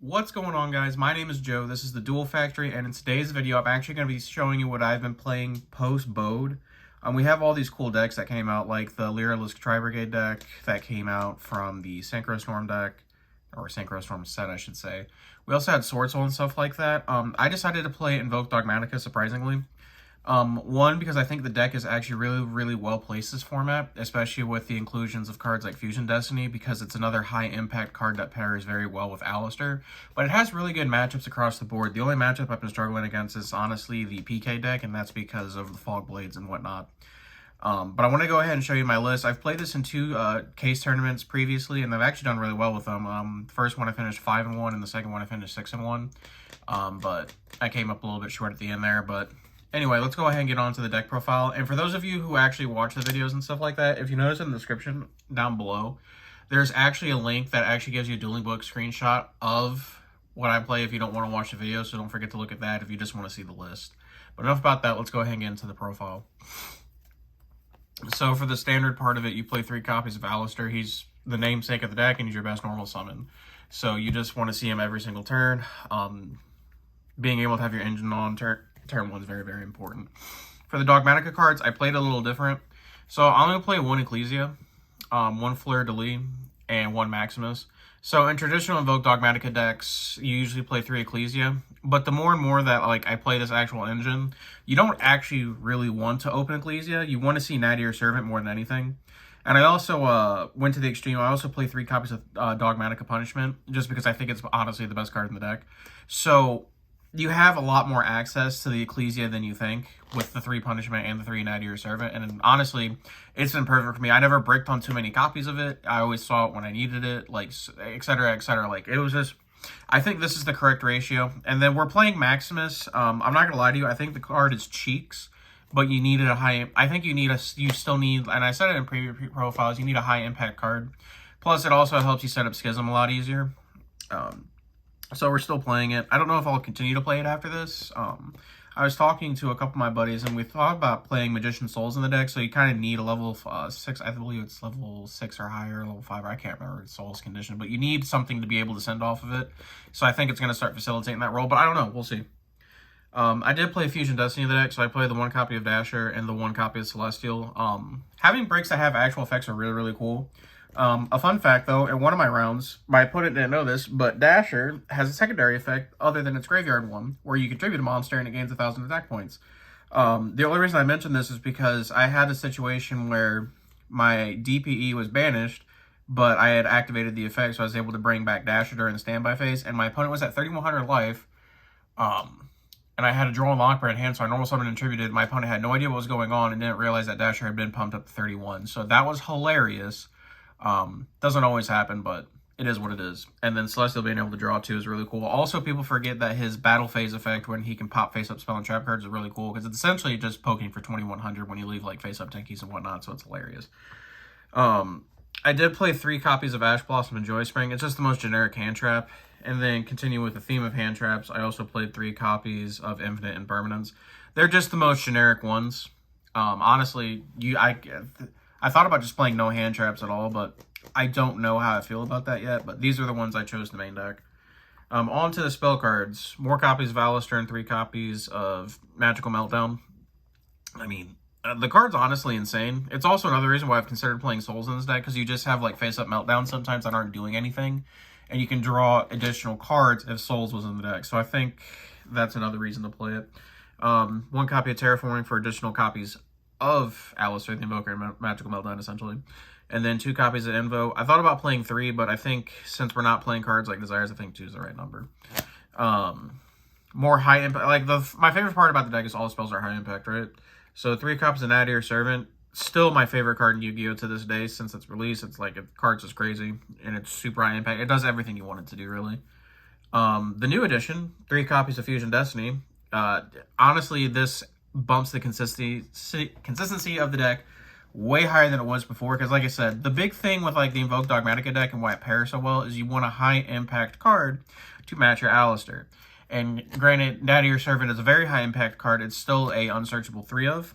What's going on, guys? My name is Joe. This is the Duel Factory, and in today's video, I'm actually going to be showing you what I've been playing post-BODE. We have all these cool decks that came out, like the Lyralisk Tri-Brigade deck that came out from the Synchro Storm deck, or Synchro Storm set, I should say. We also had Sword Soul and stuff like that. I decided to play Invoked Dogamtika, surprisingly. One, because I think the deck is actually really well placed this format, especially with the inclusions of cards like Fusion Destiny, because it's another high impact card that pairs very well with Alistair. But it has really good matchups across the board. The only matchup I've been struggling against is honestly the PK deck, and that's because of the Fog Blades and whatnot. But I want to go ahead and show you my list. I've played this in two case tournaments previously, and I've actually done really well with them. The first one I finished 5-1, and the second one I finished 6-1. But I came up a little bit short at the end there, but anyway, let's go ahead and get on to the deck profile. And for those of you who actually watch the videos and stuff like that, if you notice in the description down below, there's actually a link that actually gives you a dueling book screenshot of what I play if you don't want to watch the video, so don't forget to look at that if you just want to see the list. But enough about that, let's go ahead and get into the profile. So for the standard part of it, you play 3 copies of Alistair. He's the namesake of the deck, and he's your best normal summon. So you just want to see him every single turn. Being able to have your engine on turn 1 is very important. For the Dogamtika cards, I played a little different. So I'm going to play 1 Ecclesia, 1 Fleur de Lis, and 1 Maximus. So in traditional Invoked Dogamtika decks, you usually play 3 Ecclesia. But the more and more that I play this actual engine, you don't actually really want to open Ecclesia. You want to see Nadir Servant more than anything. And I also went to the extreme. I also play 3 copies of Dogamtika Punishment, just because I think it's honestly the best card in the deck. So you have a lot more access to the Ecclesia than you think with the 3 Punishment and the 3 Nadir Servant. And honestly, it's been perfect for me. I never bricked on too many copies of it. I always saw it when I needed it, like, etc., etc. Like, it was just, I think this is the correct ratio. And then we're playing Maximus. I'm not going to lie to you. I think the card is cheeks, but you needed a high, I think you still need, and I said it in previous profiles, you need a high impact card. Plus, it also helps you set up Schism a lot easier. So we're still playing it. I don't know if I'll continue to play it after this. I was talking to a couple of my buddies, and we thought about playing Magician Souls in the deck, so you kind of need a level 6, I believe it's level 6 or higher, level 5, I can't remember its Souls condition, but you need something to be able to send off of it. So I think it's going to start facilitating that role, but I don't know. We'll see. I did play Fusion Destiny in the deck, so I played the 1 copy of Dasher and the 1 copy of Celestial. Having breaks that have actual effects are really cool. A fun fact, though, in one of my rounds, my opponent didn't know this, but Dasher has a secondary effect other than its graveyard one, where you contribute a monster and it gains 1,000 attack points. The only reason I mention this is because I had a situation where my DPE was banished, but I had activated the effect, so I was able to bring back Dasher during the standby phase, and my opponent was at 3,100 life, and I had a draw and lock in hand, so I normal summoned and attributed. My opponent had no idea what was going on and didn't realize that Dasher had been pumped up to 31, so that was hilarious. Doesn't always happen, but it is what it is. And then Celestial being able to draw too is really cool. Also, people forget that his battle phase effect when he can pop face up spell and trap cards is really cool, because it's essentially just poking for 2,100 when you leave like face up tankies and whatnot, so it's hilarious. I did play 3 copies of Ash Blossom and Joy Spring. It's just the most generic hand trap. And then continue with the theme of hand traps, I also played 3 copies of Infinite Impermanence. They're just the most generic ones. Honestly, I thought about just playing no hand traps at all, but I don't know how I feel about that yet. But these are the ones I chose to main deck. On to the spell cards. More copies of Alistair and 3 copies of Magical Meltdown. I mean, the card's honestly insane. It's also another reason why I've considered playing Souls in this deck, because you just have like face-up Meltdown sometimes that aren't doing anything. And you can draw additional cards if Souls was in the deck. So I think that's another reason to play it. 1 copy of Terraforming for additional copies of Alistair, the Invoker, and Magical Meltdown, essentially. And then 2 copies of Invo. I thought about playing 3, but I think since we're not playing cards like Desires, I think 2 is the right number. More high impact. Like, my favorite part about the deck is all the spells are high impact, right? So 3 copies of Nadir Servant. Still my favorite card in Yu-Gi-Oh! To this day since its release. It's like, the card's just crazy, and it's super high impact. It does everything you want it to do, really. The new edition, 3 copies of Fusion Destiny. Honestly, this bumps the consistency of the deck way higher than it was before, because like I said, the big thing with like the Invoked Dogamtika deck and why it pairs so well is you want a high impact card to match your Alistair. And granted, Nadir Servant is a very high impact card. It's still a unsearchable 3 of,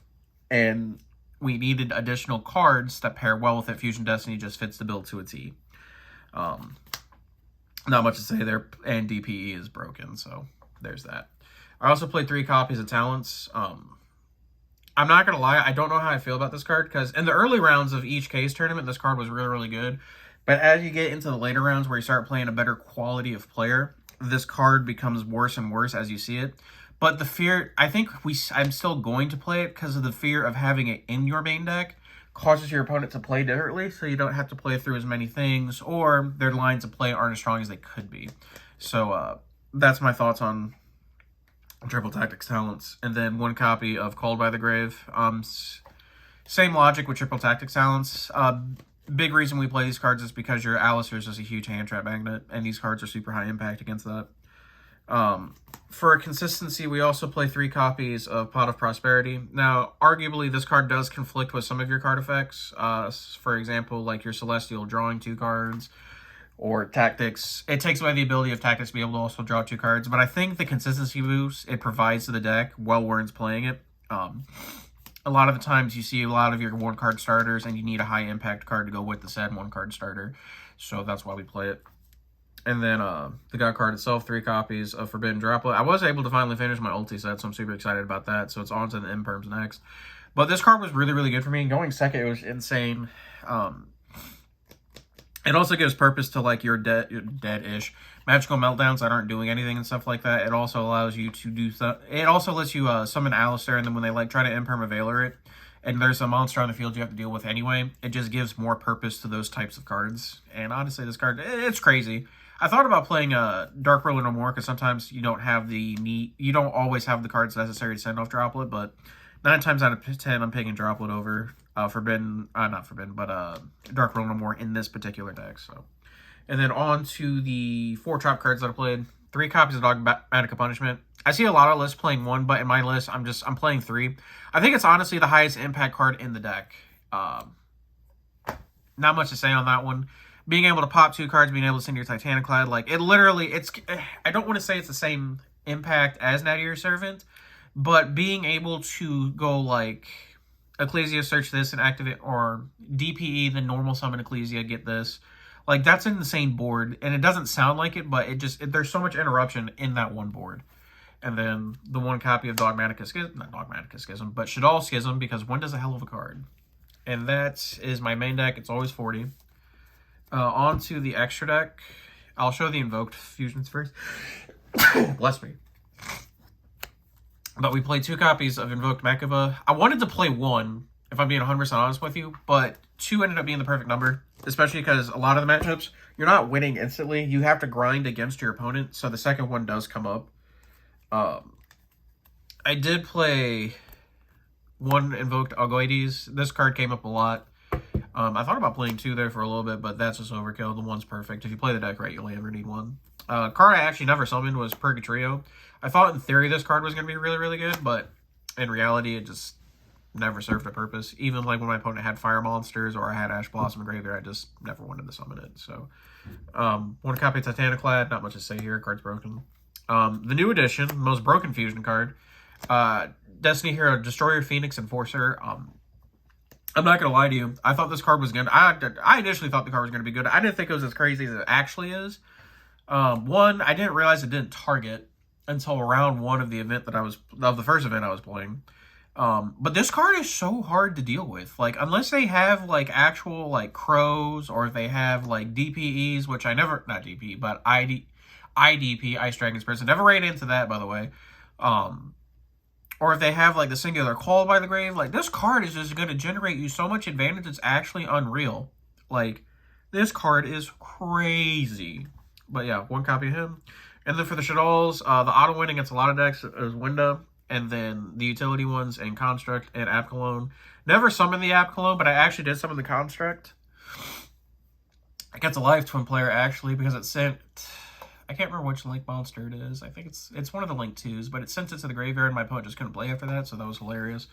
and we needed additional cards that pair well with it. Fusion Destiny just fits the build to a T. Not much to say there, and DPE is broken, so there's that. I also played 3 copies of Talents. I'm not going to lie, I don't know how I feel about this card, because in the early rounds of each case tournament, this card was really, really good. But as you get into the later rounds where you start playing a better quality of player, this card becomes worse and worse as you see it. But the fear, I think I'm still going to play it because of the fear of having it in your main deck causes your opponent to play differently, so you don't have to play through as many things, or their lines of play aren't as strong as they could be. So that's my thoughts on Triple Tactics Talents. And then 1 copy of Called by the Grave. Same logic with Triple Tactics Talents. Big reason we play these cards is because your Alistair is just a huge hand trap magnet, and these cards are super high impact against that. For consistency, we also play 3 copies of Pot of Prosperity. Now, arguably, this card does conflict with some of your card effects. For example, like your Celestial drawing 2 cards, or Tactics. It takes away the ability of Tactics to be able to also draw 2 cards, but I think the consistency boost it provides to the deck well warrants playing it. A lot of the times you see a lot of your 1-card starters, and you need a high-impact card to go with the said 1-card starter, so that's why we play it. And then the God card itself, 3 copies of Forbidden Droplet. I was able to finally finish my ulti set, so I'm super excited about that. So it's on to the Imperms next. But this card was really, really good for me. Going second, it was insane. It also gives purpose to like your dead-ish magical meltdowns that aren't doing anything and stuff like that. It also allows you to do stuff. It also lets you summon Alistair, and then when they like try to Imperm a Veiler it, and there's a monster on the field you have to deal with anyway, it just gives more purpose to those types of cards. And honestly, this card, it's crazy. I thought about playing Dark Ruler no more, because sometimes you don't have you don't always have the cards necessary to send off Droplet, but 9 times out of 10, I'm picking Droplet over not Forbidden, but Dark Ruler no more in this particular deck. So, and then on to the 4 trap cards that I played. 3 copies of Dogamtika Punishment. I see a lot of lists playing 1, but in my list, I'm playing 3. I think it's honestly the highest impact card in the deck. Not much to say on that one. Being able to pop 2 cards, being able to send your Titaniclad, like, it literally, I don't want to say it's the same impact as Nadir Servant, but being able to go, like, Ecclesia, search this and activate, or DPE, the normal summon Ecclesia, get this. Like, that's an insane board, and it doesn't sound like it, but there's so much interruption in that one board. And then the 1 copy of Dogmatica Schism, not Dogmatica Schism, but Shaddoll Schism, because 1 does a hell of a card. And that is my main deck. It's always 40. On to the extra deck. I'll show the Invoked fusions first. Bless me. But we played 2 copies of Invoked Mechaba. I wanted to play 1, if I'm being 100% honest with you, but 2 ended up being the perfect number, especially because a lot of the matchups, you're not winning instantly. You have to grind against your opponent, so the second one does come up. I did play 1 Invoked Algoides. This card came up a lot. I thought about playing 2 there for a little bit, but that's just overkill. The 1's perfect. If you play the deck right, you only ever need 1. Card I actually never summoned was Purgatrio. I thought in theory this card was going to be really, really good, but in reality it just never served a purpose. Even like when my opponent had Fire Monsters or I had Ash Blossom in Graveyard, I just never wanted to summon it. So, 1 copy of Titaniclad, not much to say here. Card's broken. The new edition, most broken fusion card, Destiny Hero, Destroyer, Phoenix, Enforcer. I'm not going to lie to you. I thought this card was good. I initially thought the card was going to be good. I didn't think it was as crazy as it actually is. 1, I didn't realize it didn't target until round 1 of the event of the first event I was playing. But this card is so hard to deal with. Like, unless they have, like, actual, like, crows, or if they have, like, DPEs, which I never, not DPE, but IDP, Ice Dragon's Prison. Never ran into that, by the way. Or if they have, like, the singular Call by the Grave, like, this card is just going to generate you so much advantage, it's actually unreal. Like, this card is crazy. But yeah, 1 copy of him. And then for the Shaddolls, the auto win against a lot of decks is Winda, and then the utility ones and Construct and App Cologne. Never summoned the App Cologne, but I actually did summon the Construct. Against a Life Twin player, actually, because it sent... I can't remember which Link monster it is. I think it's one of the Link 2s, but it sent it to the graveyard, and my opponent just couldn't play after that, so that was hilarious.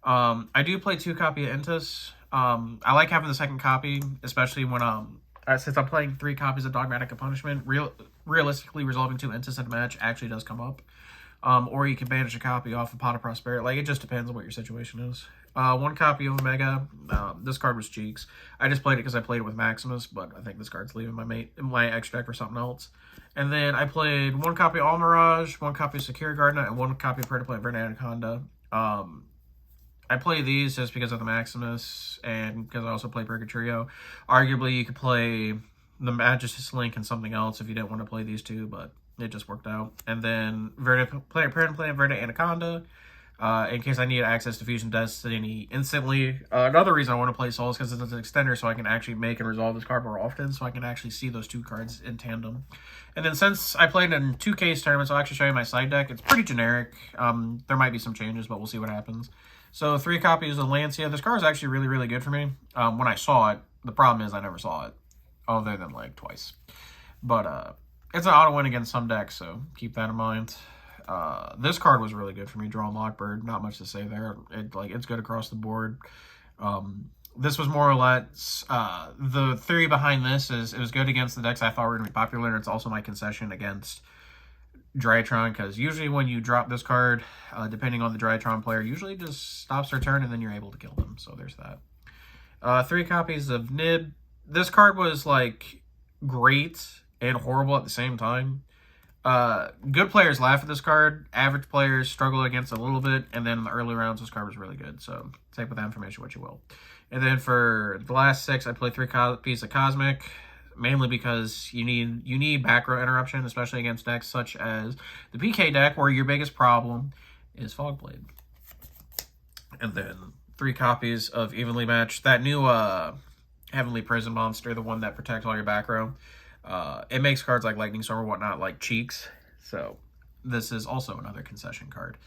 I do play 2 copy of Intus. I like having the second copy, especially when since I'm playing 3 copies of Dogmatica Punishment. Realistically, resolving 2 Intus in a match actually does come up. or you can banish a copy off of Pot of Prosperity. Like, it just depends on what your situation is. One copy of Omega. This card was Cheeks. I just played it because I played it with Maximus, but I think this card's leaving my X deck for something else. And then I played one copy of All Mirage, one copy of Secure Gardener, and one copy of Predaplant Verde Anaconda. I play these just because of the Maximus, and because I also play Purgatorio. Arguably, you could play the Magistus Link and something else if you didn't want to play these two, but it just worked out. And then Predaplant Verde Anaconda, in case I need access to Fusion Destiny instantly. Another reason I want to play Soul is because it's an extender, so I can actually make and resolve this card more often, so I can actually see those two cards in tandem. And then since I played in 2 case tournaments, I'll actually show you my side deck. It's pretty generic. There might be some changes, but we'll see what happens. So 3 copies of Lancia. This card is actually really, really good for me. When I saw it, the problem is I never saw it, other than like twice. But it's an auto win against some decks, so keep that in mind. This card was really good for me. Draw Lockbird. Not much to say there. It's good across the board. This was more or less the theory behind this is it was good against the decks I thought were going to be popular. It's also my concession against Drytron, because usually when you drop this card, depending on the Drytron player, usually just stops their turn and then you're able to kill them. So there's that. 3 copies of Nib. This card was like great and horrible at the same time. Good players laugh at this card. Average players struggle against it a little bit. And then in the early rounds, this card was really good. So take with that information what you will. And then for the last 6, I played 3 copies of Cosmic. Mainly because you need back row interruption, especially against decks such as the PK deck, where your biggest problem is Fogblade. And then 3 copies of Evenly Matched. That new Heavenly Prison Monster, the one that protects all your back row. It makes cards like Lightning Storm or whatnot like Cheeks. So this is also another concession card.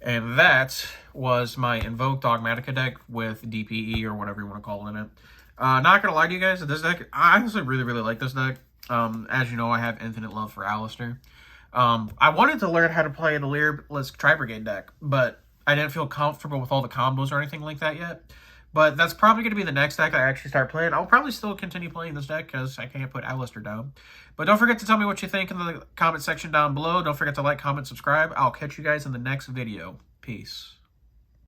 And that was my Invoked Dogamtika deck with DPE or whatever you want to call it. Not gonna lie to you guys, this deck, I honestly really, really like this deck. As you know, I have infinite love for Alistair. I wanted to learn how to play the Leerless Tri-Brigade deck, but I didn't feel comfortable with all the combos or anything like that yet. But that's probably going to be the next deck I actually start playing. I'll probably still continue playing this deck because I can't put Alistair down. But don't forget to tell me what you think in the comment section down below. Don't forget to like, comment, subscribe. I'll catch you guys in the next video. Peace.